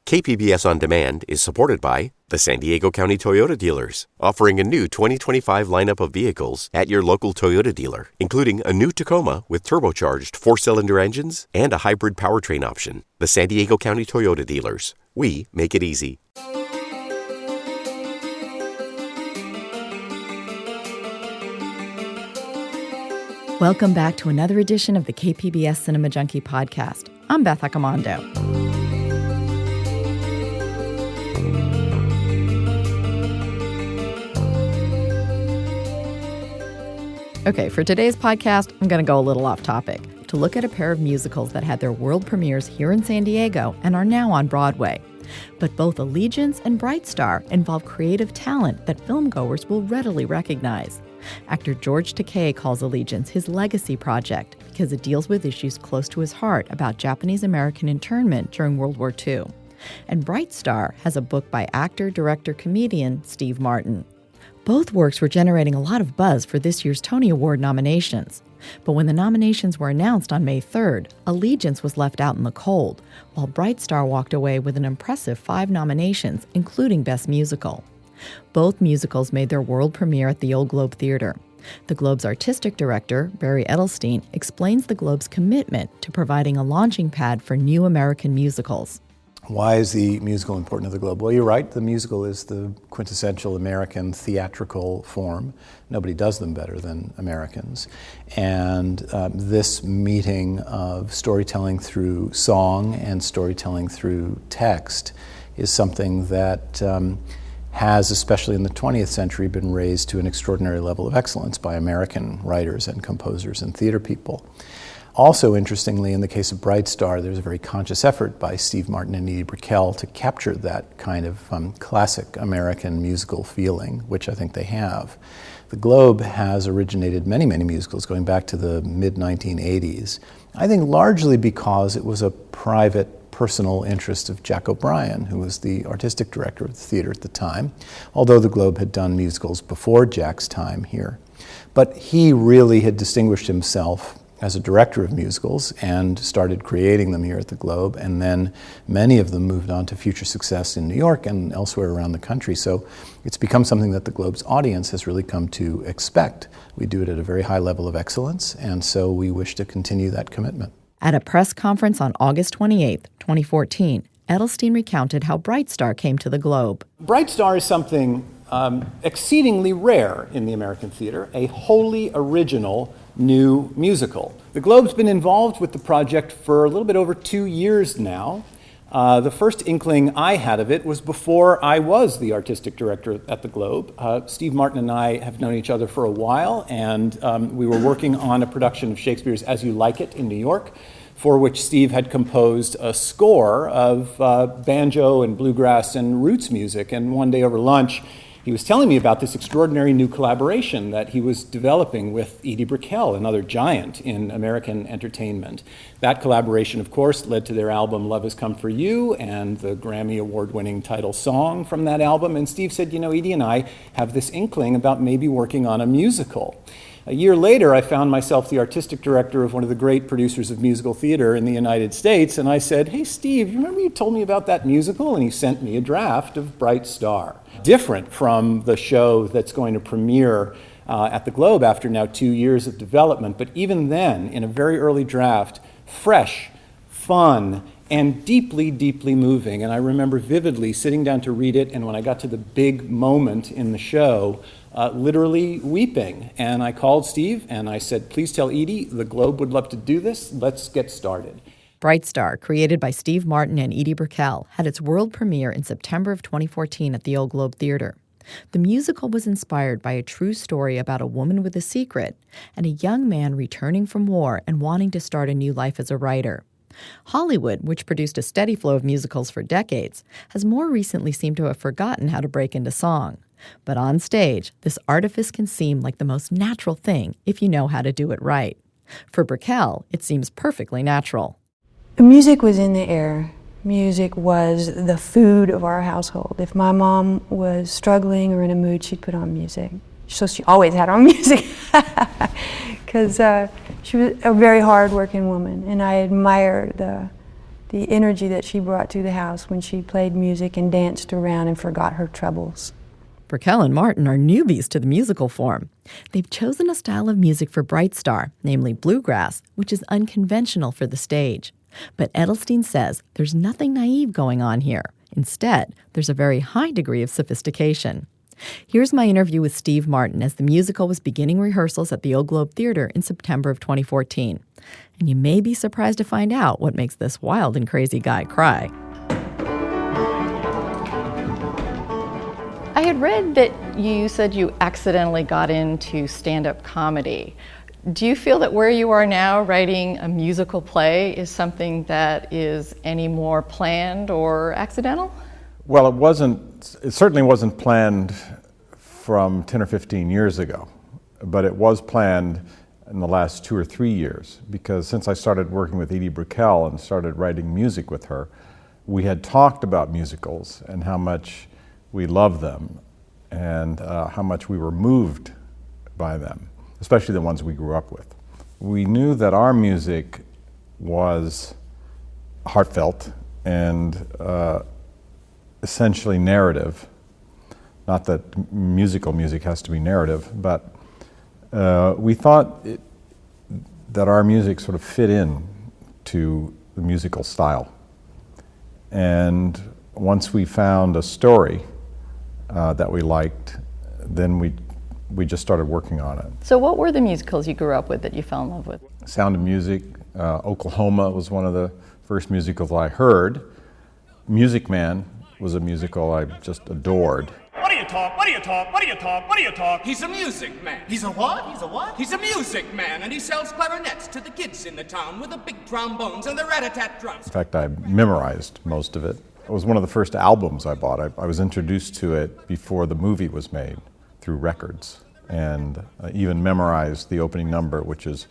KPBS On Demand is supported by the San Diego County Toyota dealers, offering a new 2025 lineup of vehicles at your local Toyota dealer, including a new Tacoma with turbocharged 4-cylinder engines and a hybrid powertrain option. The San Diego County Toyota dealers. We make it easy. Welcome back to another edition of the KPBS Cinema Junkie podcast. I'm Beth Accomando. Okay, for today's podcast, I'm going to go a little off topic to look at a pair of musicals that had their world premieres here in San Diego and are now on Broadway. But both Allegiance and Bright Star involve creative talent that filmgoers will readily recognize. Actor George Takai calls Allegiance his legacy project because it deals with issues close to his heart about Japanese-American internment during World War II. And Bright Star has a book by actor, director, comedian Steve Martin. Both works were generating a lot of buzz for this year's Tony Award nominations. But when the nominations were announced on May 3rd, Allegiance was left out in the cold, while Bright Star walked away with an impressive 5 nominations, including Best Musical. Both musicals made their world premiere at the Old Globe Theater. The Globe's artistic director, Barry Edelstein, explains the Globe's commitment to providing a launching pad for new American musicals. Why is the musical important to the Globe? Well, you're right. The musical is the quintessential American theatrical form. Nobody does them better than Americans. And this meeting of storytelling through song and storytelling through text is something that has, especially in the 20th century, been raised to an extraordinary level of excellence by American writers and composers and theater people. Also, interestingly, in the case of Bright Star, there's a very conscious effort by Steve Martin and Edie Brickell to capture that kind of classic American musical feeling, which I think they have. The Globe has originated many, many musicals going back to the mid-1980s, I think largely because it was a private, personal interest of Jack O'Brien, who was the artistic director of the theater at the time, although the Globe had done musicals before Jack's time here. But he really had distinguished himself as a director of musicals and started creating them here at the Globe, and then many of them moved on to future success in New York and elsewhere around the country. So it's become something that the Globe's audience has really come to expect. We do it at a very high level of excellence, and so we wish to continue that commitment. At a press conference on August 28, 2014, Edelstein recounted how Bright Star came to the Globe. Bright Star is something exceedingly rare in the American theater, a wholly original new musical. The Globe's been involved with the project for a little bit over 2 years now. The first inkling I had of it was before I was the artistic director at the Globe. Steve Martin and I have known each other for a while, and we were working on a production of Shakespeare's As You Like It in New York, for which Steve had composed a score of banjo and bluegrass and roots music. And one day over lunch, he was telling me about this extraordinary new collaboration that he was developing with Edie Brickell, another giant in American entertainment. That collaboration, of course, led to their album Love Has Come For You and the Grammy Award-winning title song from that album. And Steve said, you know, Edie and I have this inkling about maybe working on a musical. A year later, I found myself the artistic director of one of the great producers of musical theater in the United States, and I said, hey, Steve, you remember you told me about that musical? And he sent me a draft of Bright Star. Different from the show that's going to premiere at the Globe after now 2 years of development, but even then, in a very early draft, fresh, fun, and deeply, deeply moving. And I remember vividly sitting down to read it, and when I got to the big moment in the show, literally weeping. And I called Steve and I said, please tell Edie, the Globe would love to do this. Let's get started. Bright Star, created by Steve Martin and Edie Brickell, had its world premiere in September of 2014 at the Old Globe Theater. The musical was inspired by a true story about a woman with a secret and a young man returning from war and wanting to start a new life as a writer. Hollywood, which produced a steady flow of musicals for decades, has more recently seemed to have forgotten how to break into song. But on stage, this artifice can seem like the most natural thing if you know how to do it right. For Brickell, it seems perfectly natural. Music was in the air. Music was the food of our household. If my mom was struggling or in a mood, she'd put on music. So she always had on music because she was a very hard-working woman, and I admire the energy that she brought to the house when she played music and danced around and forgot her troubles. Brickell and Martin are newbies to the musical form. They've chosen a style of music for Bright Star, namely bluegrass, which is unconventional for the stage. But Edelstein says there's nothing naive going on here. Instead, there's a very high degree of sophistication. Here's my interview with Steve Martin as the musical was beginning rehearsals at the Old Globe Theater in September of 2014. And you may be surprised to find out what makes this wild and crazy guy cry. I had read that you said you accidentally got into stand-up comedy. Do you feel that where you are now writing a musical play is something that is any more planned or accidental? Well, it certainly wasn't planned from 10 or 15 years ago, but it was planned in the last 2 or 3 years, because since I started working with Edie Brickell and started writing music with her, we had talked about musicals and how much we love them and how much we were moved by them, especially the ones we grew up with. We knew that our music was heartfelt and essentially narrative. Not that musical music has to be narrative, but we thought that our music sort of fit in to the musical style. And once we found a story that we liked, then we just started working on it. So what were the musicals you grew up with that you fell in love with? Sound of Music, Oklahoma was one of the first musicals I heard. Music Man was a musical I just adored. What do you talk? What do you talk? What do you talk? What do you talk? He's a music man. He's a what? He's a what? He's a music man, and he sells clarinets to the kids in the town with the big trombones and the rat-a-tat drums. In fact, I memorized most of it. It was one of the first albums I bought. I was introduced to it before the movie was made through records, and I even memorized the opening number, which is,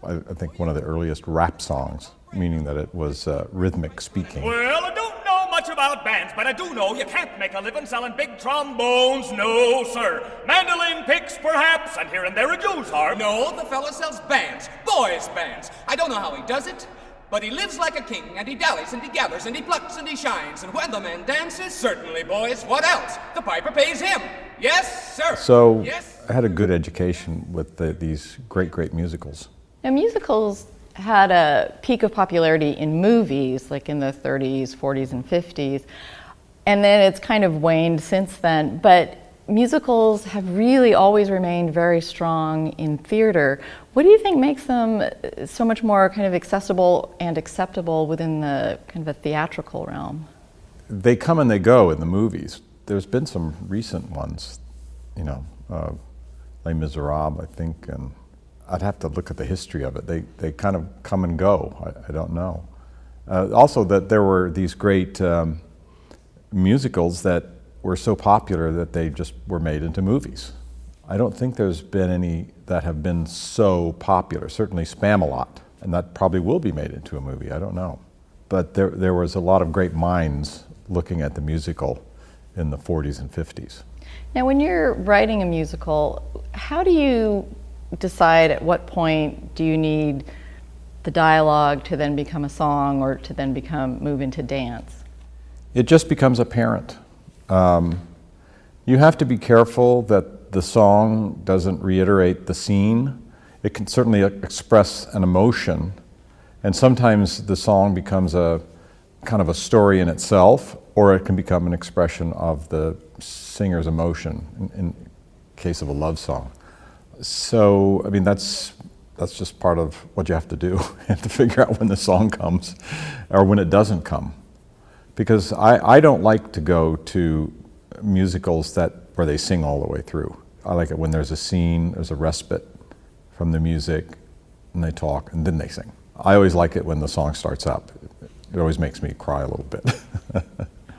I think, one of the earliest rap songs, meaning that it was rhythmic speaking. Well, I don't know much about bands, but I do know you can't make a living selling big trombones, no, sir. Mandolin picks, perhaps, and here and there a Jew's harp. No, the fella sells bands, boys' bands. I don't know how he does it, but he lives like a king, and he dallies, and he gathers, and he plucks, and he shines. And when the man dances, certainly, boys, what else? The piper pays him. Yes, sir. So yes. I had a good education with these great musicals. Now, musicals had a peak of popularity in movies, like in the 30s, 40s, and 50s, and then it's kind of waned since then. But musicals have really always remained very strong in theater. What do you think makes them so much more kind of accessible and acceptable within the kind of a theatrical realm? They come and they go in the movies. There's been some recent ones, Les Miserables, I think, and I'd have to look at the history of it. They kind of come and go. I don't know. Also, that there were these great musicals that were so popular that they just were made into movies. I don't think there's been any that have been so popular. Certainly Spamalot, and that probably will be made into a movie. I don't know. But there was a lot of great minds looking at the musical in the 40s and 50s. Now, when you're writing a musical, how do you decide at what point do you need the dialogue to then become a song or to then move into dance? It just becomes apparent. You have to be careful that the song doesn't reiterate the scene. It can certainly express an emotion, and sometimes the song becomes a kind of a story in itself, or it can become an expression of the singer's emotion in case of a love song. So, I mean, that's just part of what you have to do. You have to figure out when the song comes or when it doesn't come. Because I don't like to go to musicals where they sing all the way through. I like it when there's a scene, there's a respite from the music, and they talk, and then they sing. I always like it when the song starts up. It always makes me cry a little bit.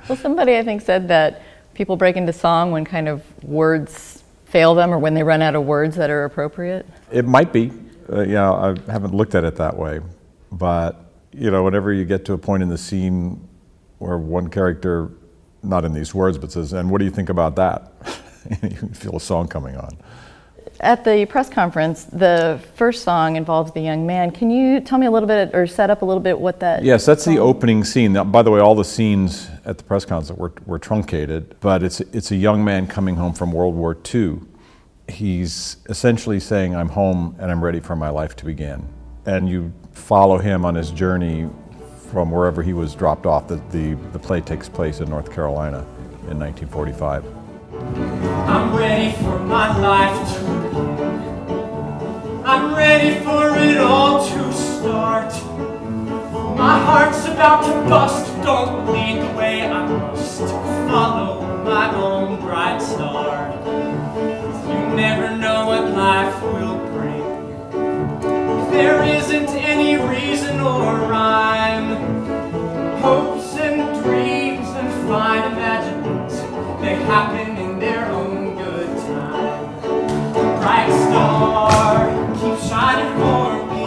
Well, somebody I think said that people break into song when kind of words fail them or when they run out of words that are appropriate. It might be. I haven't looked at it that way. But, whenever you get to a point in the scene where one character, not in these words, but says, "And what do you think about that?" You can feel a song coming on. at the press conference, the first song involves the young man. Can you tell me a little bit, or set up a little bit what that... Yes, that's song? the opening scene. Now, by the way, all the scenes at the press conference were truncated, but it's a young man coming home from World War II. He's essentially saying, I'm home and I'm ready for my life to begin. And you follow him on his journey from wherever he was dropped off. The play takes place in North Carolina in 1945. I'm ready for my life to begin. I'm ready for it all to start. My heart's about to bust. Don't lead the way, I must follow my own bright star. You never know what life will bring. If there isn't any reason or rhyme, hopes and dreams and fine imaginings, they happen in their own good time. Bright star, keep shining for me.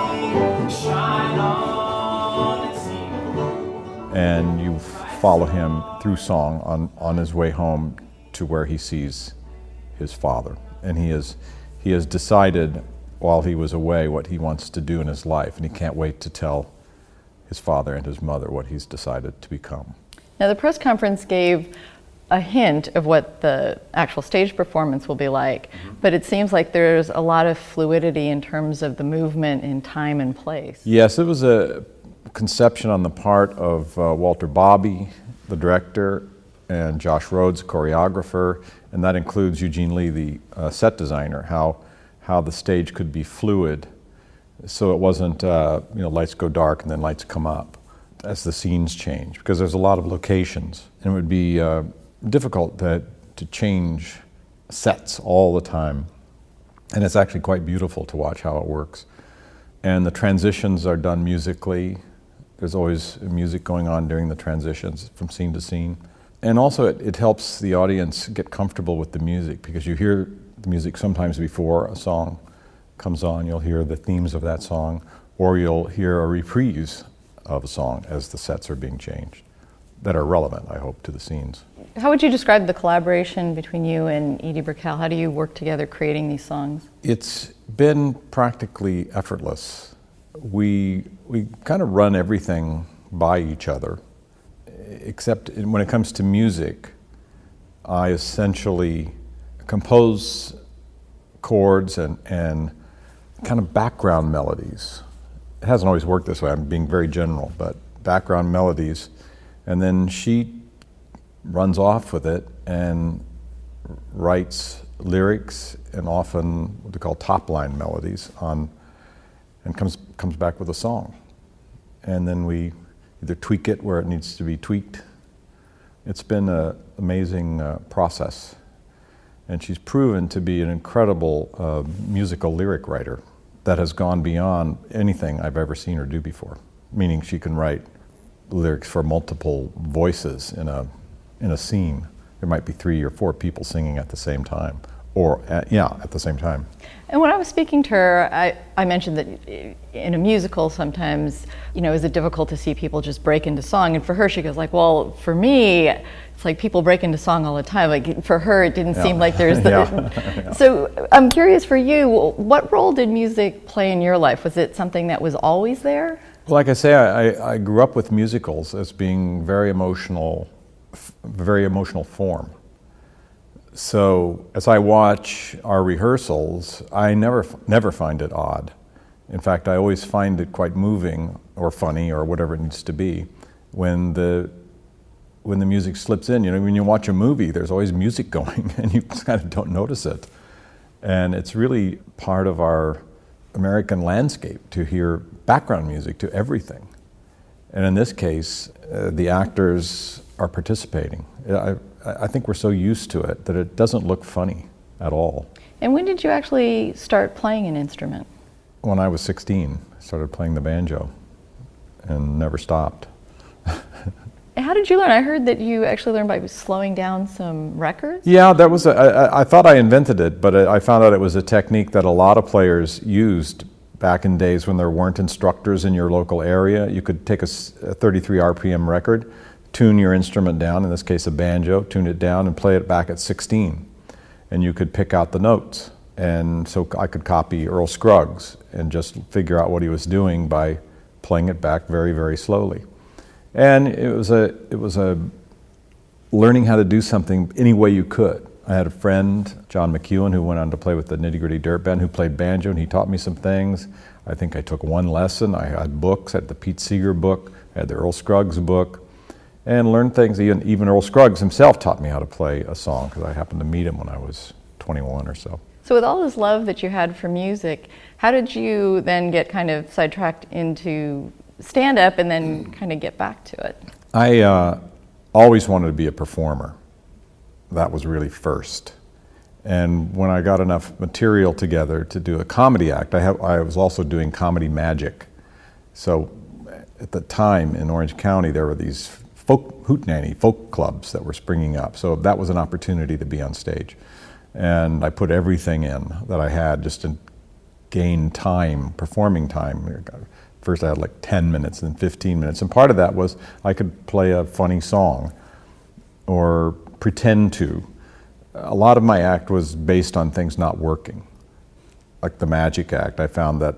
Shine on and see. And you follow him through song on his way home to where he sees his father. And he has decided while he was away what he wants to do in his life, and he can't wait to tell his father and his mother what he's decided to become. Now, the press conference gave a hint of what the actual stage performance will be like, but it seems like there's a lot of fluidity in terms of the movement in time and place. Yes, it was a conception on the part of Walter Bobby, the director, and Josh Rhodes, choreographer, and that includes Eugene Lee, the set designer, how the stage could be fluid, so it wasn't lights go dark and then lights come up as the scenes change, because there's a lot of locations, and it would be difficult to change sets all the time. And it's actually quite beautiful to watch how it works. And the transitions are done musically. There's always music going on during the transitions from scene to scene. And also it helps the audience get comfortable with the music, because you hear the music sometimes before a song comes on. You'll hear the themes of that song, or you'll hear a reprise of a song as the sets are being changed that are relevant, I hope, to the scenes. How would you describe the collaboration between you and Edie Brickell? How do you work together creating these songs? It's been practically effortless. We kind of run everything by each other, except when it comes to music, I essentially compose chords and kind of background melodies. It hasn't always worked this way, I'm being very general, but background melodies, and then she runs off with it and writes lyrics and often what they call top-line melodies and comes back with a song. And then we either tweak it where it needs to be tweaked. It's been an amazing process. And she's proven to be an incredible musical lyric writer that has gone beyond anything I've ever seen her do before. Meaning she can write lyrics for multiple voices in a scene. There might be 3 or 4 people singing at the same time, or at the same time. And when I was speaking to her, I mentioned that in a musical sometimes, is it difficult to see people just break into song? And for her, she goes like, well, for me, it's like people break into song all the time. Like for her, it didn't seem like there's the... Yeah. So I'm curious for you, what role did music play in your life? Was it something that was always there? Well, like I say, I grew up with musicals as being very emotional form. So as I watch our rehearsals, I never find it odd. In fact, I always find it quite moving or funny or whatever it needs to be when the music slips in. When you watch a movie, there's always music going and you kind of don't notice it. And it's really part of our American landscape to hear background music to everything. And in this case, the actors are participating. I think we're so used to it that it doesn't look funny at all. And when did you actually start playing an instrument? When I was 16, I started playing the banjo and never stopped. How did you learn? I heard that you actually learned by slowing down some records? Yeah, that was I thought I invented it, but I found out it was a technique that a lot of players used back in days when there weren't instructors in your local area. You could take a 33 RPM record, tune your instrument down, in this case a banjo, tune it down and play it back at 16. And you could pick out the notes. And so I could copy Earl Scruggs and just figure out what he was doing by playing it back very, very slowly. And it was a learning how to do something any way you could. I had a friend, John McEwen, who went on to play with the Nitty Gritty Dirt Band, who played banjo, and he taught me some things. I think I took one lesson. I had books. I had the Pete Seeger book. I had the Earl Scruggs book, and learned things. Even Earl Scruggs himself taught me how to play a song, because I happened to meet him when I was 21 or so. So with all this love that you had for music, how did you then get kind of sidetracked into stand-up and then kind of get back to it? I always wanted to be a performer. That was really first. And when I got enough material together to do a comedy act, I was also doing comedy magic. So at the time in Orange County, there were these hootenanny folk clubs that were springing up. So that was an opportunity to be on stage. And I put everything in that I had just to gain time, performing time. First I had like 10 minutes, then 15 minutes. And part of that was I could play a funny song or pretend to. A lot of my act was based on things not working. Like the magic act, I found that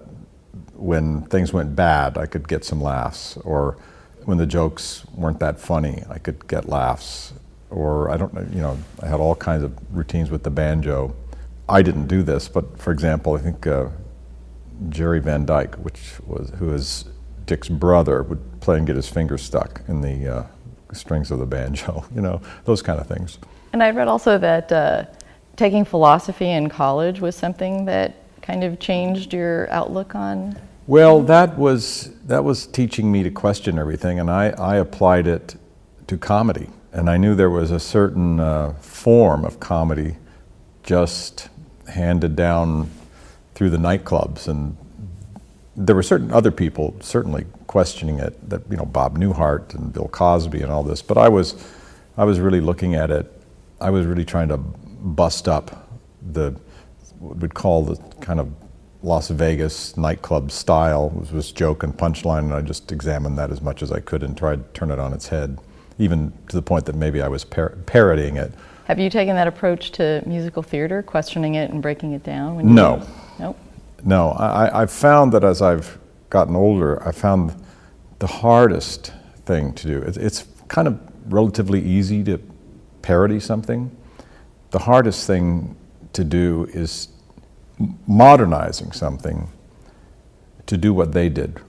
when things went bad, I could get some laughs. Or when the jokes weren't that funny, I could get laughs. Or I don't know, I had all kinds of routines with the banjo. I didn't do this, but for example, I think Jerry Van Dyke, who is Dick's brother, would play and get his finger stuck in the strings of the banjo, those kind of things. And I read also that taking philosophy in college was something that kind of changed your outlook on. Well, that was teaching me to question everything, and I applied it to comedy. And I knew there was a certain form of comedy just handed down through the nightclubs, and there were certain other people certainly questioning it, that Bob Newhart and Bill Cosby and all this. But I was really looking at it. I was really trying to bust up what we'd call the kind of Las Vegas nightclub style. It was joke and punchline, and I just examined that as much as I could and tried to turn it on its head, even to the point that maybe I was parodying it. Have you taken that approach to musical theater, questioning it and breaking it down? No. Nope. No, I've found that as I've gotten older, I found the hardest thing to do. It's kind of relatively easy to parody something. The hardest thing to do is modernizing something to do what they did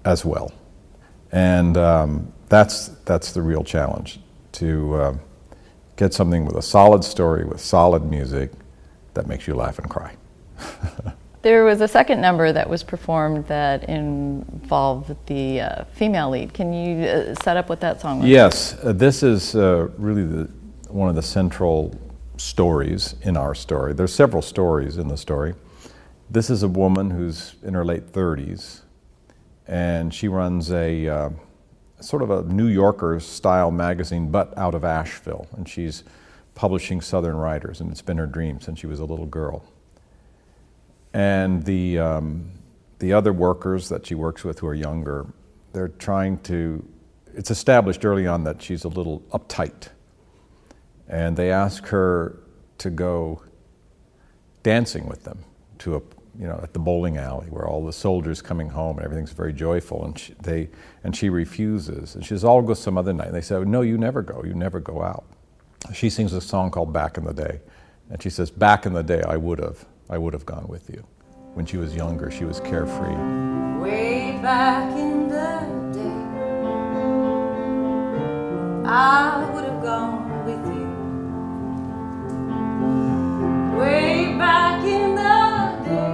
as well. And that's the real challenge, to get something with a solid story, with solid music, that makes you laugh and cry. There was a second number that was performed that involved the female lead. Can you set up what that song was? Yes, this is really one of the central stories in our story. There's several stories in the story. This is a woman who's in her late 30s, and she runs a sort of a New Yorker style magazine, but out of Asheville, and she's publishing Southern writers, and it's been her dream since she was a little girl. And the other workers that she works with who are younger, they're trying to, it's established early on that she's a little uptight. And they ask her to go dancing with them to at the bowling alley where all the soldiers coming home and everything's very joyful, and she refuses. And she says, I'll go some other night. And they say, no, you never go out. She sings a song called Back in the Day. And she says, back in the day, I would have gone with you. When she was younger, she was carefree. Way back in the day, I would have gone with you. Way back in the day,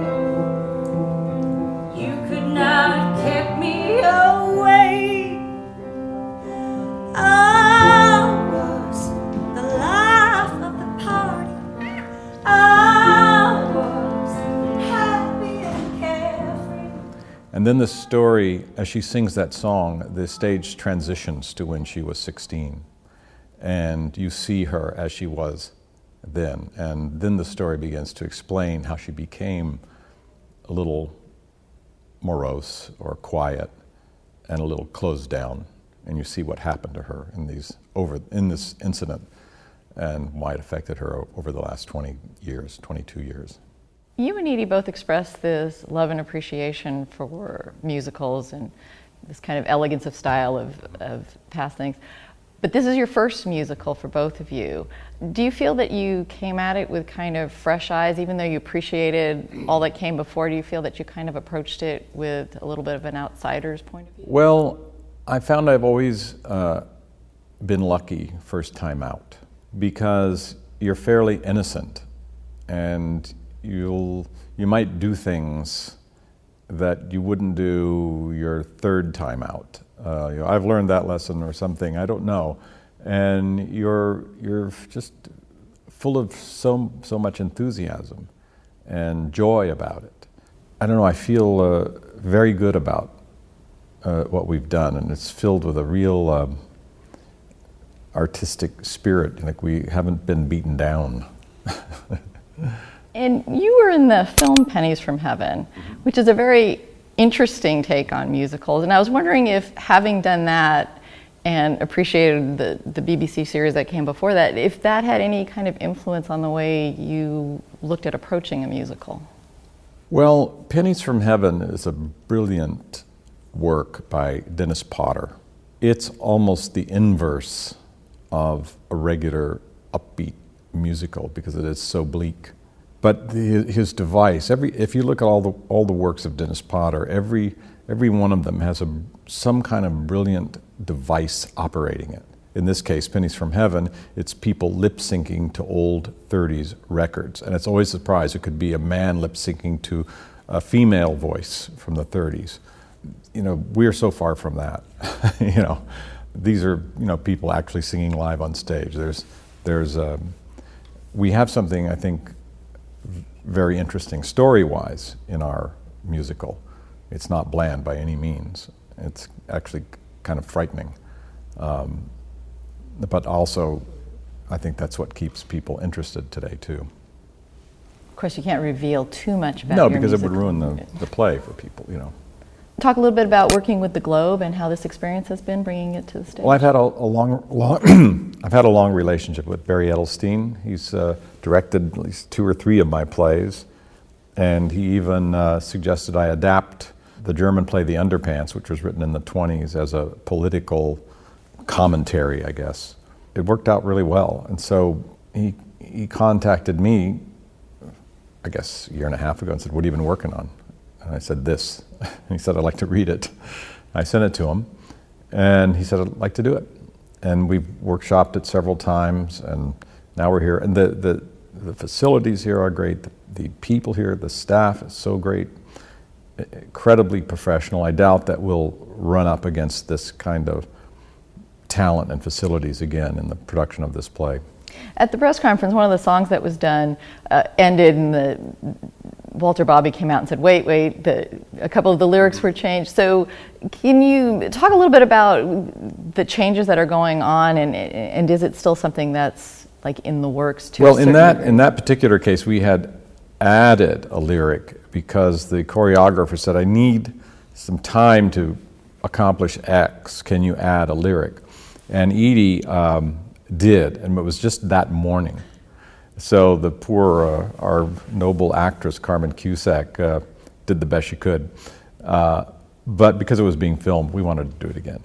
you could not have kept me away. I was the life of the party. I was happy and carefree. And then the story, as she sings that song, the stage transitions to when she was 16. And you see her as she was then. And then the story begins to explain how she became a little morose or quiet and a little closed down. And you see what happened to her in this incident and why it affected her over the last 20 years, 22 years. You and Edie both expressed this love and appreciation for musicals and this kind of elegance of style of past things. But this is your first musical for both of you. Do you feel that you came at it with kind of fresh eyes, even though you appreciated all that came before? Do you feel that you kind of approached it with a little bit of an outsider's point of view? Well, I found I've always been lucky first time out, because you're fairly innocent and you might do things that you wouldn't do your third time out. I've learned that lesson or something, I don't know. And you're just full of so much enthusiasm and joy about it. I don't know, I feel very good about what we've done, and it's filled with a real artistic spirit, like we haven't been beaten down. And you were in the film Pennies from Heaven, which is a very interesting take on musicals. And I was wondering if, having done that and appreciated the BBC series that came before that, if that had any kind of influence on the way you looked at approaching a musical. Well, Pennies from Heaven is a brilliant work by Dennis Potter. It's almost the inverse of a regular upbeat musical because it is so bleak. But his device, if you look at all the works of Dennis Potter, every one of them has some kind of brilliant device operating it. In this case, Pennies from Heaven, it's people lip syncing to old 30s records, and it's always a surprise. It could be a man lip syncing to a female voice from the 30s. We're so far from that. These are people actually singing live on stage. We have something, I think, very interesting story-wise in our musical. It's not bland by any means. It's actually kind of frightening. But also, I think that's what keeps people interested today, too. Of course, you can't reveal too much about No, your because musical. it would ruin the play for people, Talk a little bit about working with the Globe and how this experience has been, bringing it to the stage. Well, I've had a long I've had a long relationship with Barry Edelstein. He's directed at least 2 or 3 of my plays, and he even suggested I adapt the German play The Underpants, which was written in the 1920s, as a political commentary, I guess. It worked out really well, and so he contacted me, I guess, a year and a half ago and said, "What have you been working on?" And I said, "This." He said, "I'd like to read it." I sent it to him, and he said, "I'd like to do it." And we've workshopped it several times, and now we're here. And the facilities here are great. The people here, the staff is so great, incredibly professional. I doubt that we'll run up against this kind of talent and facilities again in the production of this play. At the press conference, one of the songs that was done ended, and Walter Bobby came out and said, wait, a couple of the lyrics were changed. So can you talk a little bit about the changes that are going on, and is it still something that's like in the works to Well, in that particular case, we had added a lyric because the choreographer said, "I need some time to accomplish X. Can you add a lyric?" And Edie did, and it was just that morning. So the poor, our noble actress, Carmen Cusack, did the best she could. But because it was being filmed, we wanted to do it again.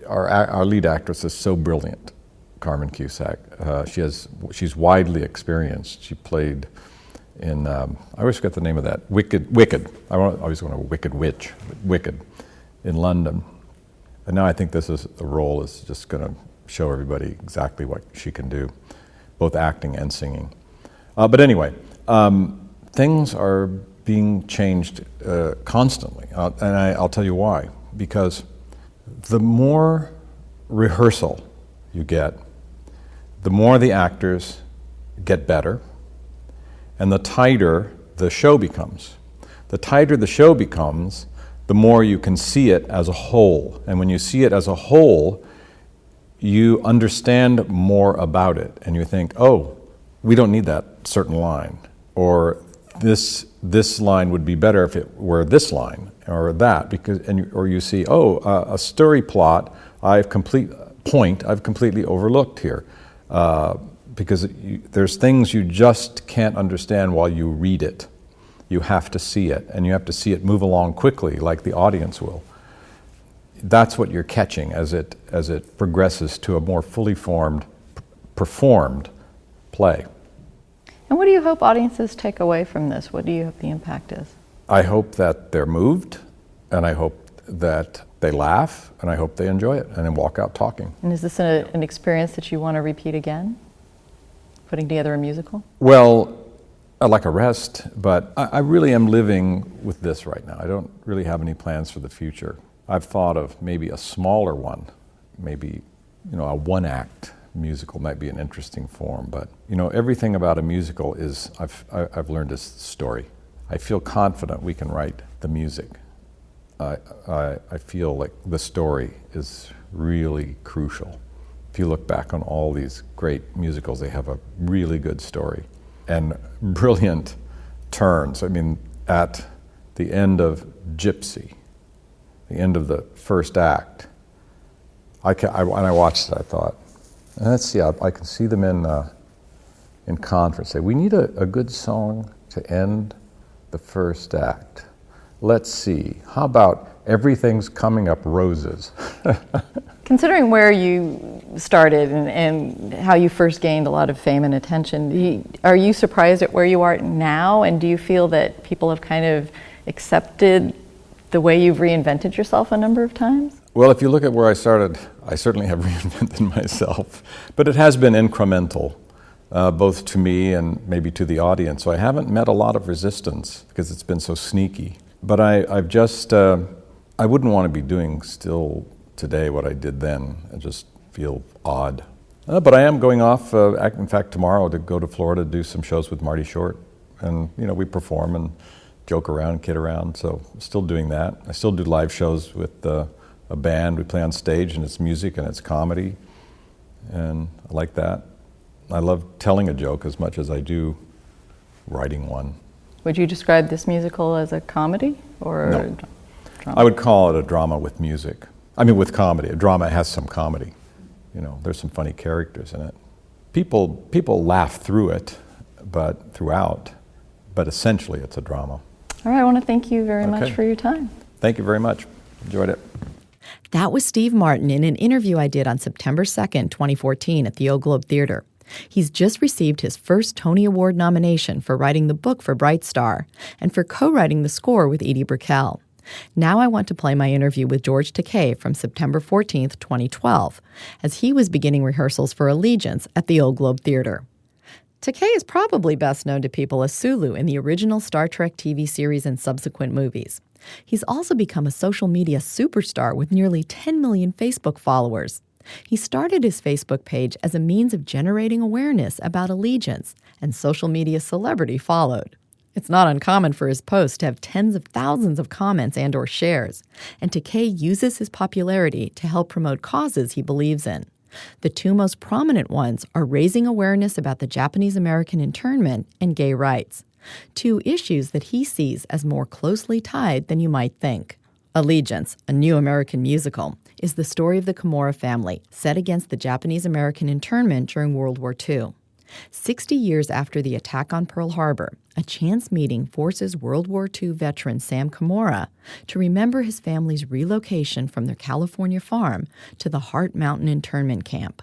Our lead actress is so brilliant, Carmen Cusack. She's widely experienced. She played in, I always forget the name of that, Wicked. I always want a Wicked Witch, Wicked, in London. And now I think the role is just going to show everybody exactly what she can do, both acting and singing. But anyway, things are being changed constantly, and I'll tell you why. Because the more rehearsal you get, the more the actors get better, and the tighter the show becomes. The tighter the show becomes, the more you can see it as a whole. And when you see it as a whole, you understand more about it, and you think, oh, we don't need that certain line, or this line would be better if it were this line or that, or you see, a story plot I've completely overlooked here. because there's things you just can't understand while you read it. You have to see it, and you have to see it move along quickly like the audience will. That's what you're catching as it progresses to a more fully formed, performed play. And what do you hope audiences take away from this? What do you hope the impact is? I hope that they're moved, and I hope that they laugh, and I hope they enjoy it, and then walk out talking. And is this an experience that you want to repeat again? Putting together a musical? Well, I'd like a rest, but I really am living with this right now. I don't really have any plans for the future. I've thought of maybe a smaller one, maybe, a one-act musical might be an interesting form, but, everything about a musical is, I've learned is story. I feel confident we can write the music. I feel like the story is really crucial. If you look back on all these great musicals, they have a really good story and brilliant turns. I mean, at the end of Gypsy, the end of the first act, when I watched it, I thought, let's see, I can see them in conference say, we need a good song to end the first act. Let's see, how about Everything's Coming Up Roses? Considering where you started and how you first gained a lot of fame and attention, are you surprised at where you are now? And do you feel that people have kind of accepted the way you've reinvented yourself a number of times? Well, if you look at where I started, I certainly have reinvented myself. But it has been incremental, both to me and maybe to the audience. So I haven't met a lot of resistance because it's been so sneaky. But I've just, I wouldn't want to be doing still today what I did then. I just feel odd. But I am going off, in fact, tomorrow to go to Florida to do some shows with Marty Short. And, we perform and joke around, kid around, so still doing that. I still do live shows with a band. We play on stage, and it's music and it's comedy, and I like that. I love telling a joke as much as I do writing one. Would you describe this musical as a comedy or no. a drama? I would call it a drama with music. I mean, with comedy. A drama has some comedy. There's some funny characters in it. People laugh through it, but essentially it's a drama. All right, I want to thank you very much for your time. Thank you very much. Enjoyed it. That was Steve Martin in an interview I did on September 2nd, 2014 at the Old Globe Theater. He's just received his first Tony Award nomination for writing the book for Bright Star and for co-writing the score with Edie Brickell. Now I want to play my interview with George Takai from September 14th, 2012, as he was beginning rehearsals for Allegiance at the Old Globe Theater. Takai is probably best known to people as Sulu in the original Star Trek TV series and subsequent movies. He's also become a social media superstar with nearly 10 million Facebook followers. He started his Facebook page as a means of generating awareness about Allegiance, and social media celebrity followed. It's not uncommon for his posts to have tens of thousands of comments and or shares, and Takai uses his popularity to help promote causes he believes in. The two most prominent ones are raising awareness about the Japanese-American internment and gay rights, two issues that he sees as more closely tied than you might think. Allegiance, a new American musical, is the story of the Kimura family set against the Japanese-American internment during World War II. 60 years after the attack on Pearl Harbor, a chance meeting forces World War II veteran Sam Kimura to remember his family's relocation from their California farm to the Heart Mountain internment camp.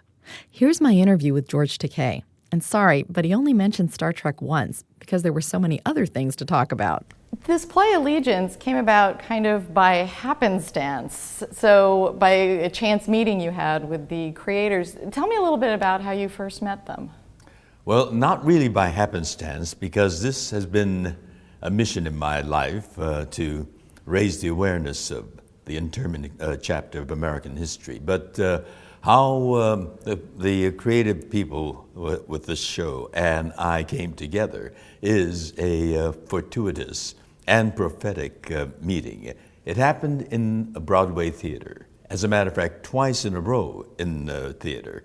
Here's my interview with George Takai. And sorry, but he only mentioned Star Trek once because there were so many other things to talk about. This play Allegiance came about kind of by happenstance. So by a chance meeting you had with the creators. Tell me a little bit about how you first met them. Well, not really by happenstance, because this has been a mission in my life to raise the awareness of the internment chapter of American history. But how the creative people with this show and I came together is a fortuitous and prophetic meeting. It happened in a Broadway theater. As a matter of fact, twice in a row in the theater.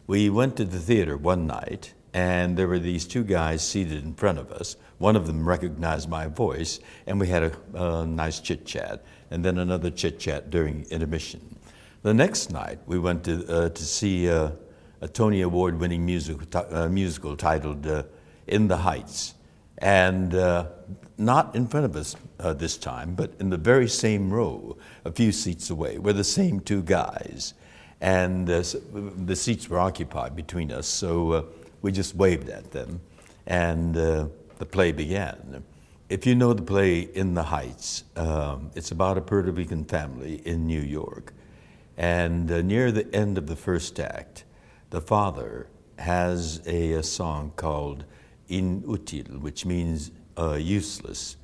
We went to the theater one night, and there were these two guys seated in front of us. One of them recognized my voice, and we had a nice chit-chat, and then another chit-chat during intermission. The next night, we went to see a Tony Award-winning musical titled In the Heights. And not in front of us this time, but in the very same row, a few seats away, were the same two guys. And the seats were occupied between us, so we just waved at them, and the play began. If you know the play In the Heights, it's about a Puerto Rican family in New York. And near the end of the first act, the father has a song called Inútil, which means useless.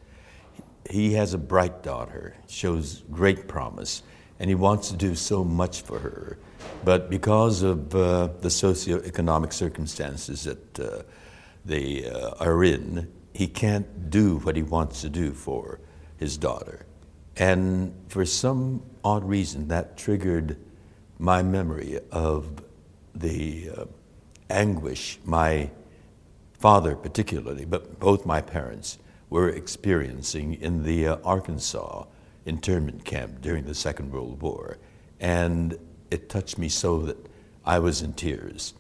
He has a bright daughter, shows great promise, and he wants to do so much for her. But because of the socioeconomic circumstances that they are in, he can't do what he wants to do for his daughter. And for some odd reason, that triggered my memory of the anguish my father particularly, but both my parents, were experiencing in the Arkansas internment camp during the Second World War. And it touched me so that I was in tears.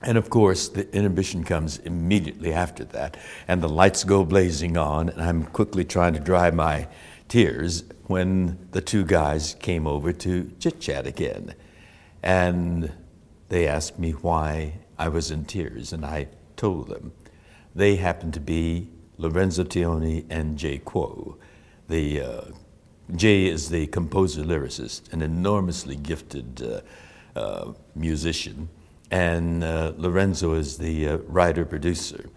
And of course, the intermission comes immediately after that, and the lights go blazing on, and I'm quickly trying to dry my tears when the two guys came over to chit-chat again. And they asked me why I was in tears, and I told them. They happened to be Lorenzo Tioni and Jay Quo. Jay is the composer-lyricist, an enormously gifted musician, and Lorenzo is the writer-producer.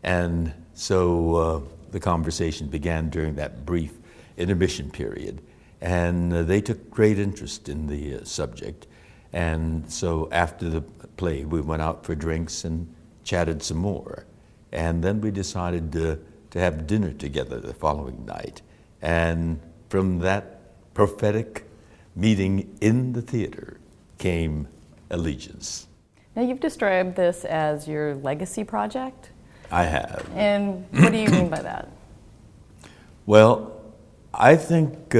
And so the conversation began during that brief intermission period, and they took great interest in the subject. And so after the play, we went out for drinks and chatted some more. And then we decided to have dinner together the following night. And from that prophetic meeting in the theater came Allegiance. Now, you've described this as your legacy project. I have. And what do you mean by that? Well, I think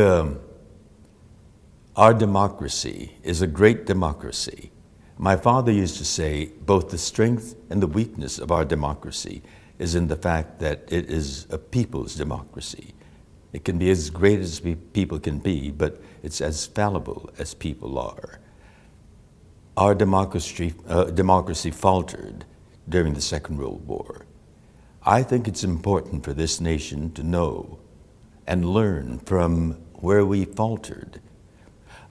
our democracy is a great democracy. My father used to say both the strength and the weakness of our democracy is in the fact that it is a people's democracy. It can be as great as people can be, but it's as fallible as people are. Our democracy faltered during the Second World War. I think it's important for this nation to know and learn from where we faltered.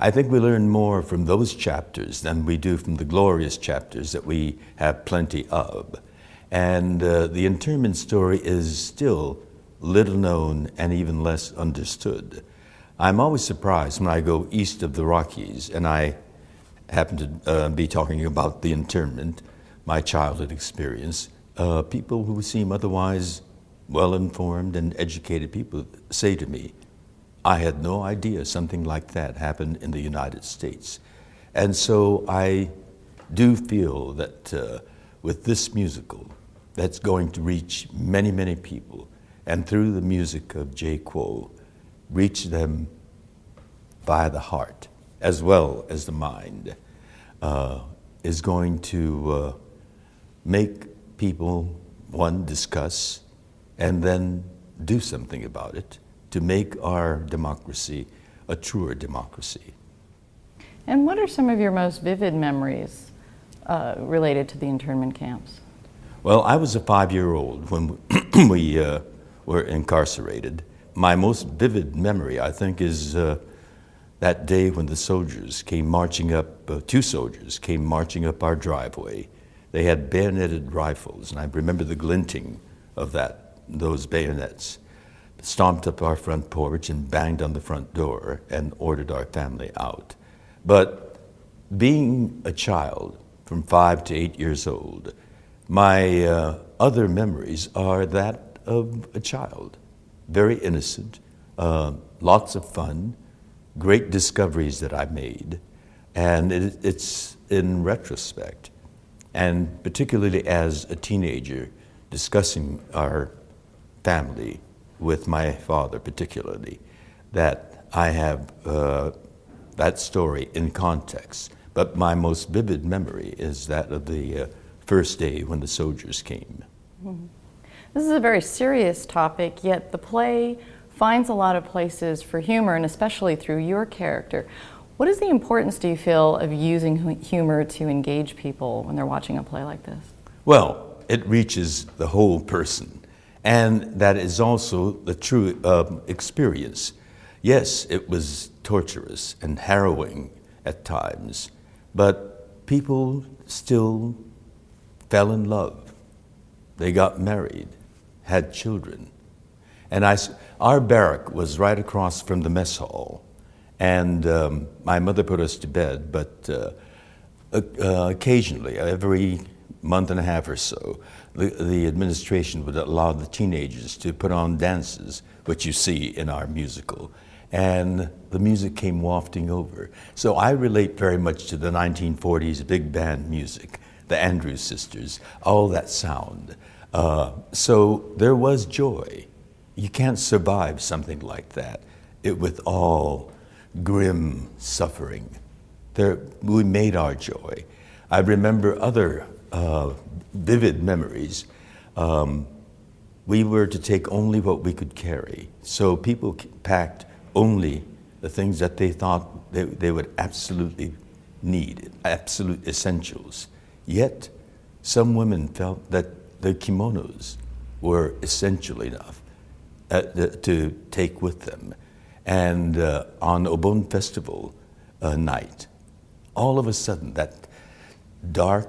I think we learn more from those chapters than we do from the glorious chapters that we have plenty of. And the internment story is still little known and even less understood. I'm always surprised when I go east of the Rockies and I happen to be talking about the internment, my childhood experience. People who seem otherwise well-informed and educated people say to me, I had no idea something like that happened in the United States. And so I do feel that with this musical, that's going to reach many, many people, and through the music of Jay Quo, reach them via the heart as well as the mind, is going to make people, one, discuss, and then do something about it to make our democracy a truer democracy. And what are some of your most vivid memories related to the internment camps? Well, I was a 5-year-old when we were incarcerated. My most vivid memory, I think, is that day when the soldiers came marching up, 2 soldiers came marching up our driveway. They had bayoneted rifles, and I remember the glinting of those bayonets. Stomped up our front porch and banged on the front door and ordered our family out. But being a child from 5 to 8 years old, my other memories are that of a child, very innocent, lots of fun, great discoveries that I made, and it's in retrospect, and particularly as a teenager, discussing our family with my father particularly, that I have that story in context. But my most vivid memory is that of the first day when the soldiers came. Mm-hmm. This is a very serious topic, yet the play finds a lot of places for humor, and especially through your character. What is the importance, do you feel, of using humor to engage people when they're watching a play like this? Well, it reaches the whole person, and that is also the true experience. Yes, it was torturous and harrowing at times, but people still fell in love. They got married, had children. And our barrack was right across from the mess hall. And my mother put us to bed, but occasionally, every month and a half or so, the administration would allow the teenagers to put on dances, which you see in our musical. And the music came wafting over. So I relate very much to the 1940s big band music, the Andrews Sisters, all that sound. So there was joy. You can't survive something like that with all grim suffering. We made our joy. I remember other vivid memories. We were to take only what we could carry. So people packed only the things that they thought they would absolutely need, absolute essentials. Yet, some women felt that the kimonos were essential enough to take with them. And on Obon Festival night, all of a sudden, that dark,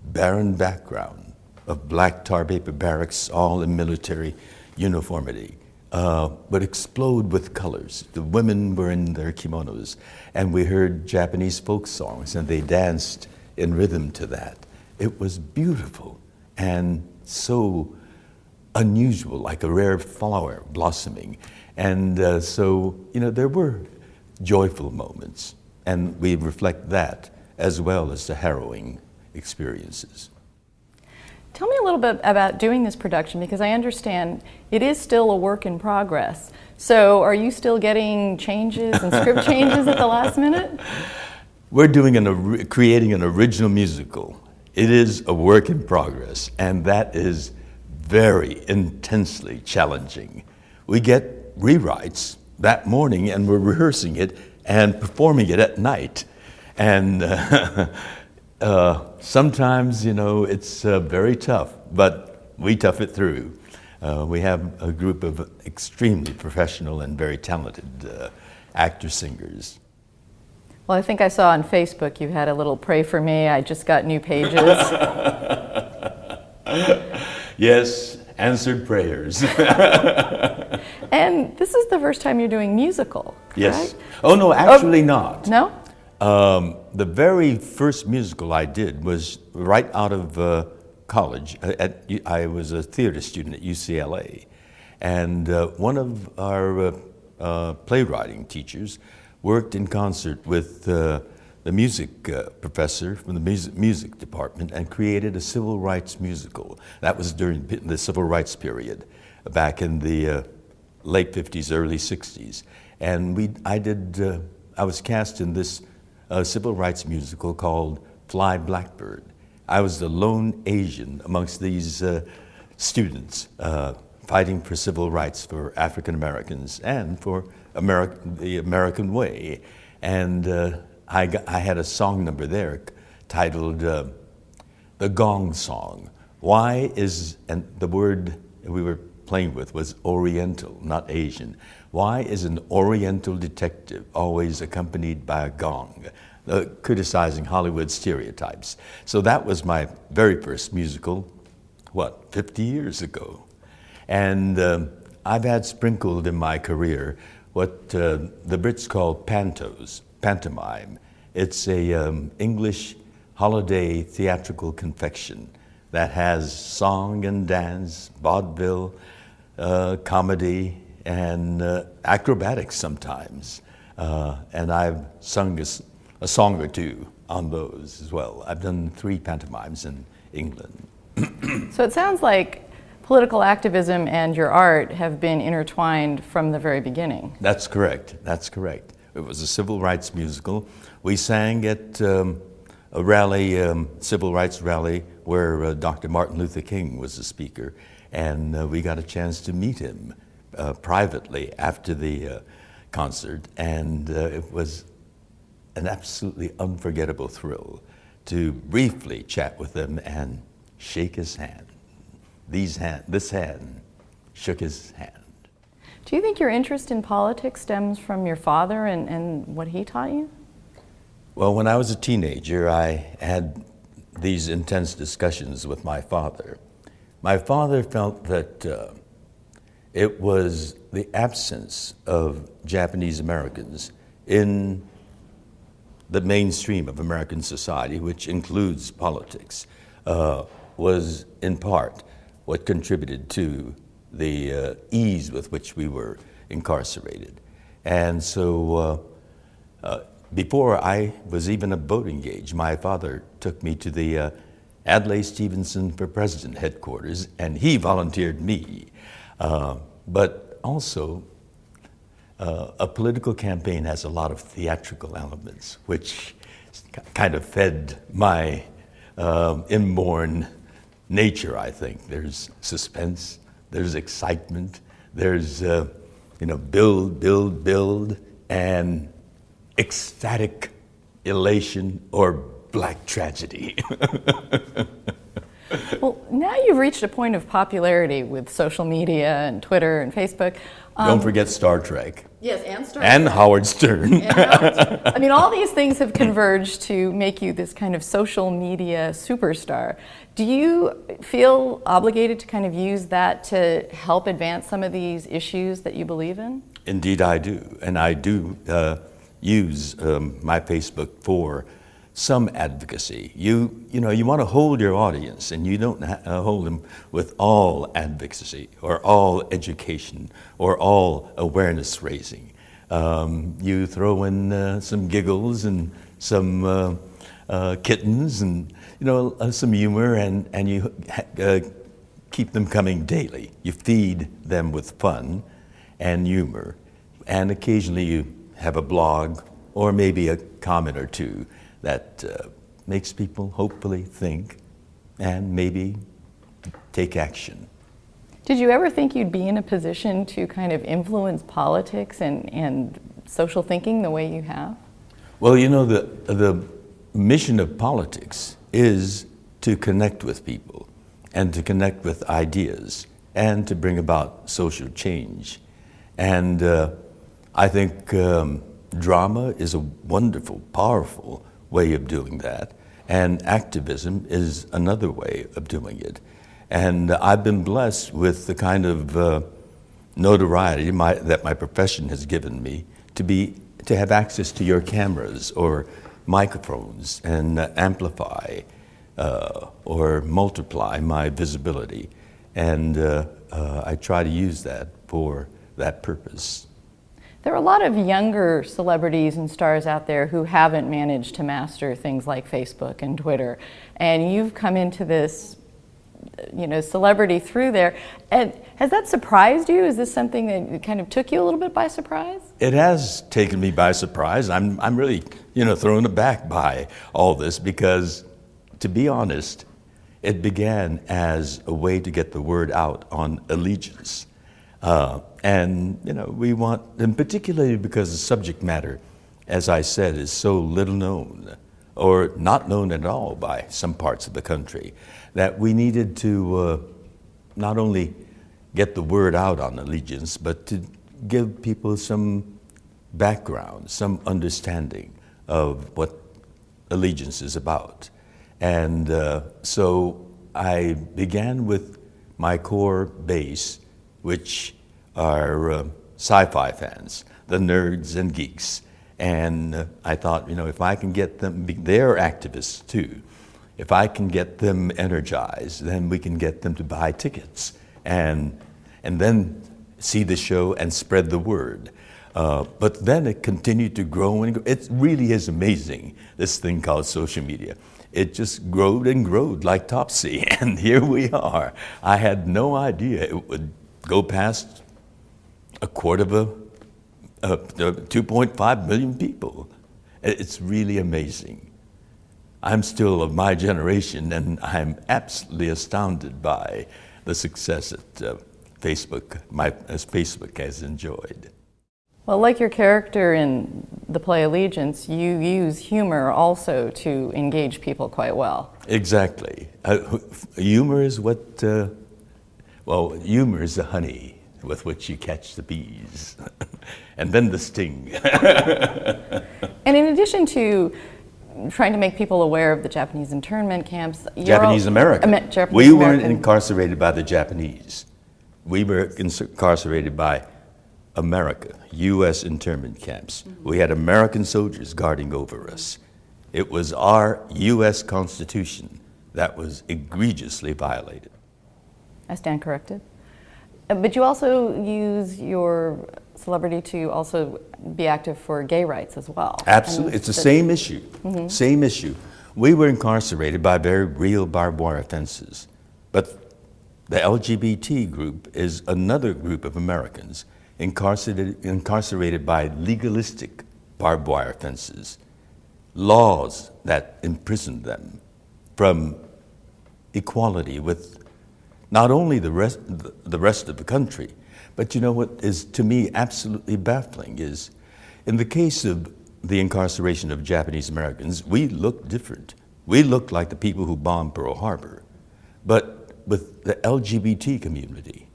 barren background of black tar paper barracks, all in military uniformity, would explode with colors. The women were in their kimonos, and we heard Japanese folk songs, and they danced in rhythm to that. It was beautiful and so unusual, like a rare flower blossoming. And so, there were joyful moments, and we reflect that as well as the harrowing experiences. Tell me a little bit about doing this production, because I understand it is still a work in progress. So are you still getting changes and script changes at the last minute? We're doing creating an original musical. It is a work in progress, and that is very intensely challenging. We get rewrites that morning, and we're rehearsing it and performing it at night. And sometimes, it's very tough, but we tough it through. We have a group of extremely professional and very talented actor-singers. Well, I think I saw on Facebook you had a little pray for me. I just got new pages. Yes, answered prayers. And this is the first time you're doing musical, correct? Yes. Oh, no, actually not. No? The very first musical I did was right out of college. I was a theater student at UCLA. And one of our playwriting teachers worked in concert with the music professor from the music department and created a civil rights musical. That was during the civil rights period, back in the late 50s, early 60s. And I was cast in this civil rights musical called Fly Blackbird. I was the lone Asian amongst these students fighting for civil rights for African Americans and for the American way. And I had a song number there titled The Gong Song. And the word we were playing with was Oriental, not Asian. Why is an Oriental detective always accompanied by a gong? Criticizing Hollywood stereotypes. So that was my very first musical, 50 years ago. And I've had sprinkled in my career what the Brits call pantomime. It's a English holiday theatrical confection that has song and dance, vaudeville, comedy, and acrobatics sometimes. And I've sung a song or two on those as well. I've done 3 pantomimes in England. So it sounds like political activism and your art have been intertwined from the very beginning. That's correct. That's correct. It was a civil rights musical. We sang at a rally, civil rights rally, where Dr. Martin Luther King was the speaker, and we got a chance to meet him privately after the concert, and it was an absolutely unforgettable thrill to briefly chat with him and shake his hand. This hand shook his hand. Do you think your interest in politics stems from your father and what he taught you? Well, when I was a teenager, I had these intense discussions with my father. My father felt that it was the absence of Japanese Americans in the mainstream of American society, which includes politics, was in part what contributed to the ease with which we were incarcerated. And so before I was even of voting age, my father took me to the Adlai Stevenson for President headquarters, and he volunteered me. But also, a political campaign has a lot of theatrical elements, which kind of fed my inborn nature, I think. There's suspense, there's excitement, there's build, and ecstatic elation or black tragedy. Well, now you've reached a point of popularity with social media and Twitter and Facebook. Don't forget Star Trek. Yes, and Star And Trek. Howard Stern. I mean, all these things have converged to make you this kind of social media superstar. Do you feel obligated to kind of use that to help advance some of these issues that you believe in? Indeed, I do. And I do use my Facebook for some advocacy. You want to hold your audience, and you don't hold them with all advocacy or all education or all awareness raising. You throw in some giggles and some kittens and some humor, and you keep them coming daily. You feed them with fun and humor, and occasionally you have a blog or maybe a comment or two that makes people hopefully think and maybe take action. Did you ever think you'd be in a position to kind of influence politics and social thinking the way you have? Well, the mission of politics is to connect with people and to connect with ideas and to bring about social change. And I think drama is a wonderful, powerful way of doing that, and activism is another way of doing it. And I've been blessed with the kind of notoriety that my profession has given me to have access to your cameras or microphones and amplify or multiply my visibility. And I try to use that for that purpose. There are a lot of younger celebrities and stars out there who haven't managed to master things like Facebook and Twitter. And you've come into this, celebrity through there. And has that surprised you? Is this something that kind of took you a little bit by surprise? It has taken me by surprise. I'm really, thrown aback by all this because, to be honest, it began as a way to get the word out on allegiance. And we want, and particularly because the subject matter, as I said, is so little known or not known at all by some parts of the country, that we needed to not only get the word out on allegiance, but to give people some background, some understanding of what allegiance is about. And so I began with my core base, which are sci-fi fans, the nerds and geeks. And I thought, if I can get them, they're activists too. If I can get them energized, then we can get them to buy tickets and then see the show and spread the word. But then it continued to grow and grow. It really is amazing, this thing called social media. It just growed and growed like Topsy, and here we are. I had no idea it would go past 2.5 million people. It's really amazing. I'm still of my generation, and I'm absolutely astounded by the success that Facebook has enjoyed. Well, like your character in the play Allegiance, you use humor also to engage people quite well. Exactly. Humor is humor is the honey with which you catch the bees, and then the sting. And in addition to trying to make people aware of the Japanese internment camps, Japanese American. We weren't incarcerated by the Japanese. We were incarcerated by America, U.S. internment camps. Mm-hmm. We had American soldiers guarding over us. It was our U.S. Constitution that was egregiously violated. I stand corrected. But you also use your celebrity to also be active for gay rights as well. Absolutely. It's the same issue. Mm-hmm. Same issue. We were incarcerated by very real barbed wire offenses. But the LGBT group is another group of Americans incarcerated by legalistic barbed wire offenses, laws that imprisoned them from equality with not only the rest of the country, but you know what is to me absolutely baffling is, in the case of the incarceration of Japanese Americans, we look different. We look like the people who bombed Pearl Harbor. But with the LGBT community,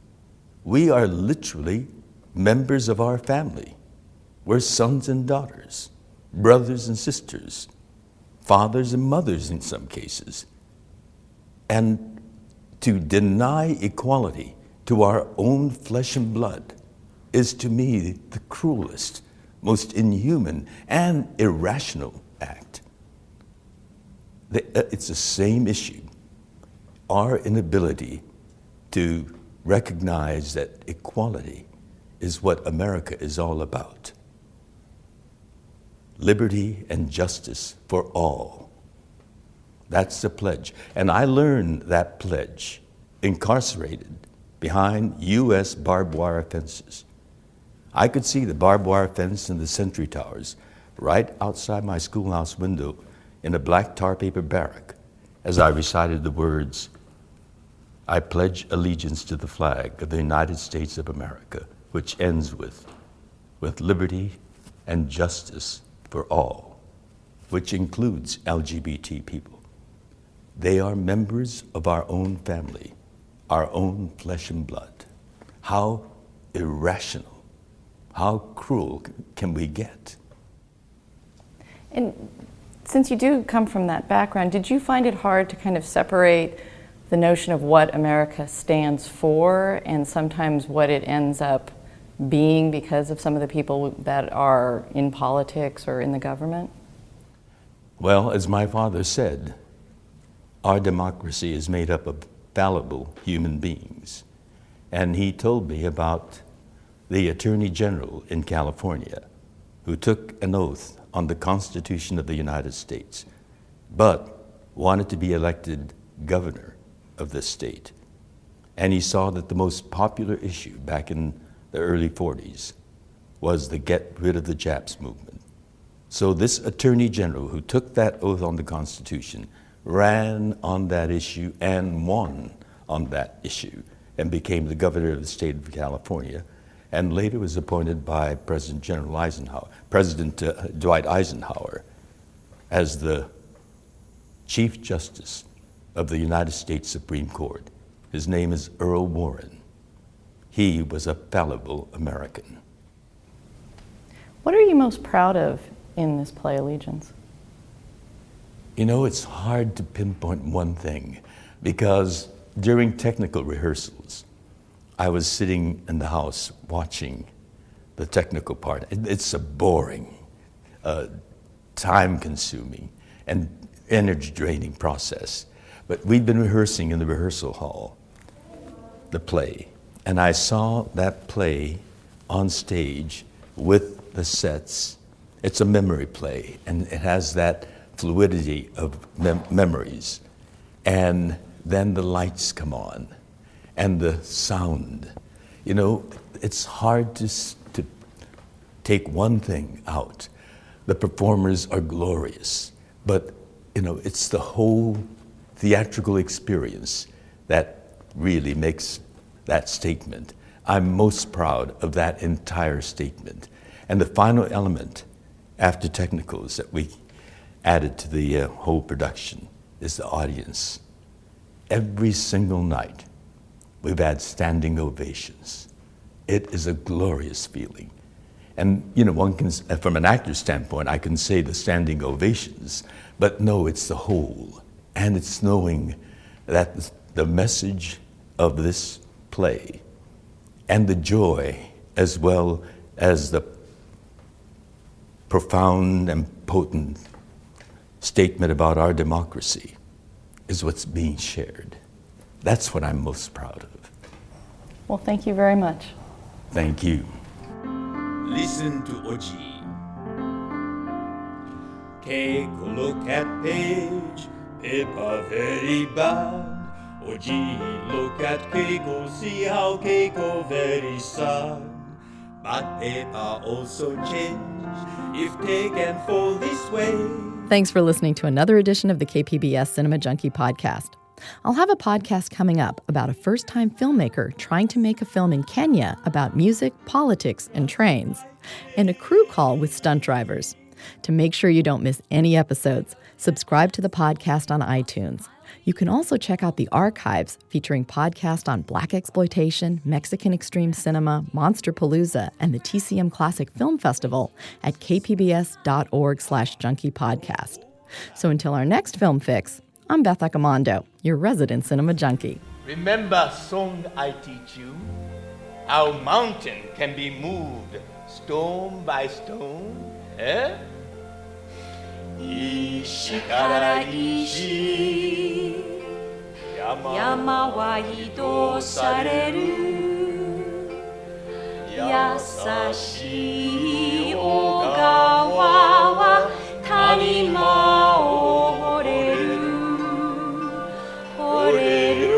we are literally members of our family. We're sons and daughters, brothers and sisters, fathers and mothers in some cases. And to deny equality to our own flesh and blood is to me the cruelest, most inhuman and irrational act. It's the same issue. Our inability to recognize that equality is what America is all about. Liberty and justice for all. That's the pledge. And I learned that pledge incarcerated behind U.S. barbed wire fences. I could see the barbed wire fence and the sentry towers right outside my schoolhouse window in a black tar paper barrack as I recited the words, "I pledge allegiance to the flag of the United States of America," which ends with liberty and justice for all, which includes LGBT people. They are members of our own family, our own flesh and blood. How irrational, how cruel can we get? And since you do come from that background, did you find it hard to kind of separate the notion of what America stands for and sometimes what it ends up being because of some of the people that are in politics or in the government? Well, as my father said, our democracy is made up of fallible human beings. And he told me about the Attorney General in California who took an oath on the Constitution of the United States, but wanted to be elected governor of the state. And he saw that the most popular issue back in the early 40s was the get rid of the Japs movement. So this Attorney General who took that oath on the Constitution ran on that issue and won on that issue and became the governor of the state of California, and later was appointed by President Dwight Eisenhower as the Chief Justice of the United States Supreme Court. His name is Earl Warren. He was a fallible American. What are you most proud of in this play, Allegiance? You know, it's hard to pinpoint one thing because during technical rehearsals, I was sitting in the house watching the technical part. It's a boring, time-consuming, and energy-draining process. But we'd been rehearsing in the rehearsal hall, the play, and I saw that play on stage with the sets. It's a memory play, and it has that fluidity of memories. And then the lights come on, and the sound. You know, it's hard to take one thing out. The performers are glorious, but it's the whole theatrical experience that really makes that statement. I'm most proud of that entire statement. And the final element, after technicals, that we added to the whole production is the audience. Every single night, we've had standing ovations. It is a glorious feeling. And, one can, from an actor's standpoint, I can say the standing ovations, but no, it's the whole. And it's knowing that the message of this play and the joy, as well as the profound and potent statement about our democracy, is what's being shared. That's what I'm most proud of. Well, thank you very much. Thank you. Listen to Oji. Keiko look at page, paper very bad. Oji look at Keiko, see how Keiko very sad. But paper also change, if taken for this way. Thanks for listening to another edition of the KPBS Cinema Junkie podcast. I'll have a podcast coming up about a first-time filmmaker trying to make a film in Kenya about music, politics, and trains, and a crew call with stunt drivers. To make sure you don't miss any episodes, subscribe to the podcast on iTunes. You can also check out the archives featuring podcasts on Black exploitation, Mexican extreme cinema, Monsterpalooza, and the TCM Classic Film Festival at kpbs.org/junkiepodcast. So until our next Film Fix, I'm Beth Accomando, your resident cinema junkie. Remember song I teach you? How mountain can be moved stone by stone, eh? 石から石山は移動される優しい小川は谷間を掘れる掘れる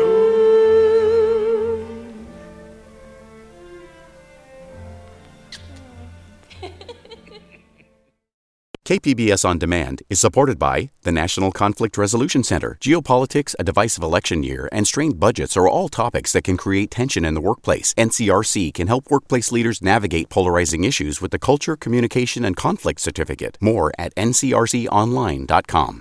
KPBS On Demand is supported by the National Conflict Resolution Center. Geopolitics, a divisive election year, and strained budgets are all topics that can create tension in the workplace. NCRC can help workplace leaders navigate polarizing issues with the Culture, Communication, and Conflict Certificate. More at ncrconline.com.